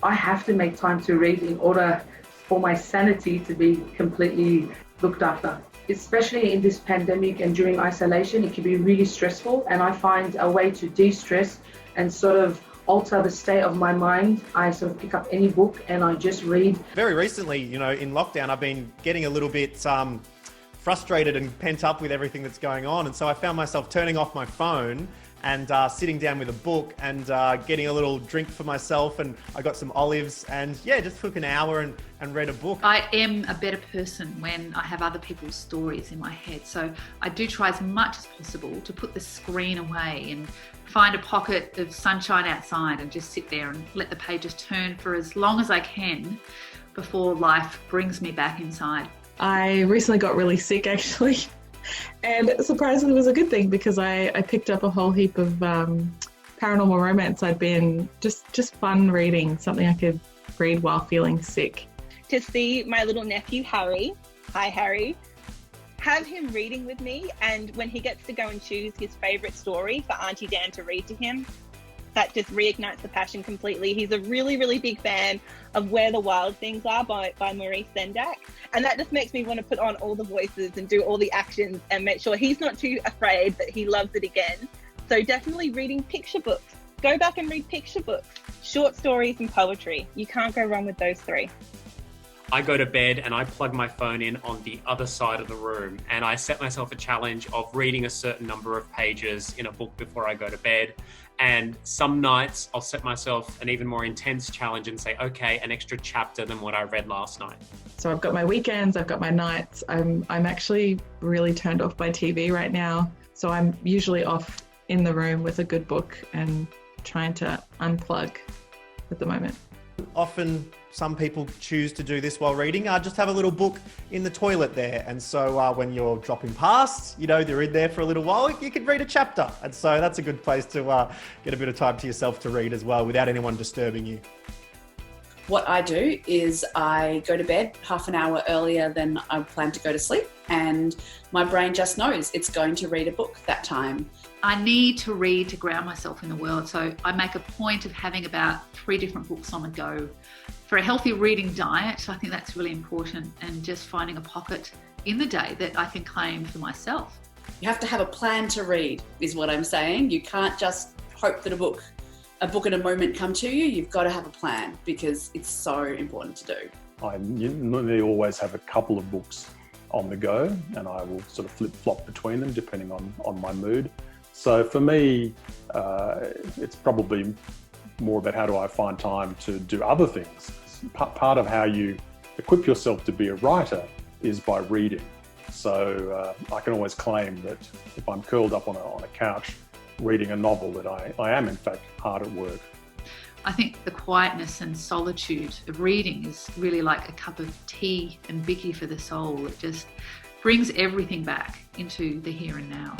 I have to make time to read in order for my sanity to be completely looked after. Especially in this pandemic and during isolation, it can be really stressful, and I find a way to de-stress and sort of alter the state of my mind. I sort of pick up any book and I just read. Very recently, in lockdown, I've been getting a little bit frustrated and pent up with everything that's going on. And so I found myself turning off my phone and sitting down with a book and getting a little drink for myself. And I got some olives and just took an hour and read a book. I am a better person when I have other people's stories in my head. So I do try as much as possible to put the screen away and find a pocket of sunshine outside and just sit there and let the pages turn for as long as I can before life brings me back inside. I recently got really sick, actually, and surprisingly it was a good thing because I picked up a whole heap of paranormal romance. I'd been just fun reading, something I could read while feeling sick. To see my little nephew Harry, hi Harry, have him reading with me, and when he gets to go and choose his favourite story for Auntie Dan to read to him, that just reignites the passion completely. He's a really, really big fan of Where the Wild Things Are by Maurice Sendak. And that just makes me want to put on all the voices and do all the actions and make sure he's not too afraid that he loves it again. So definitely reading picture books. Go back and read picture books, short stories and poetry. You can't go wrong with those three. I go to bed and I plug my phone in on the other side of the room, and I set myself a challenge of reading a certain number of pages in a book before I go to bed. And some nights I'll set myself an even more intense challenge and say, okay, an extra chapter than what I read last night. So I've got my weekends, I've got my nights. I'm actually really turned off by TV right now. So I'm usually off in the room with a good book and trying to unplug at the moment. Often some people choose to do this while reading. Just have a little book in the toilet there. And so when you're dropping past, they're in there for a little while, you could read a chapter. And so that's a good place to get a bit of time to yourself to read as well without anyone disturbing you. What I do is I go to bed half an hour earlier than I plan to go to sleep, and my brain just knows it's going to read a book that time. I need to read to ground myself in the world, so I make a point of having about 3 different books on the go. For a healthy reading diet, I think that's really important, and just finding a pocket in the day that I can claim for myself. You have to have a plan to read, is what I'm saying. You can't just hope that a book and a moment come to you. You've got to have a plan because it's so important to do. I normally always have a couple of books on the go, and I will sort of flip-flop between them depending on my mood. So for me, it's probably more about how do I find time to do other things. Part of how you equip yourself to be a writer is by reading. So I can always claim that if I'm curled up on a couch reading a novel, that I am in fact hard at work. I think the quietness and solitude of reading is really like a cup of tea and Vicky for the soul. It just brings everything back into the here and now.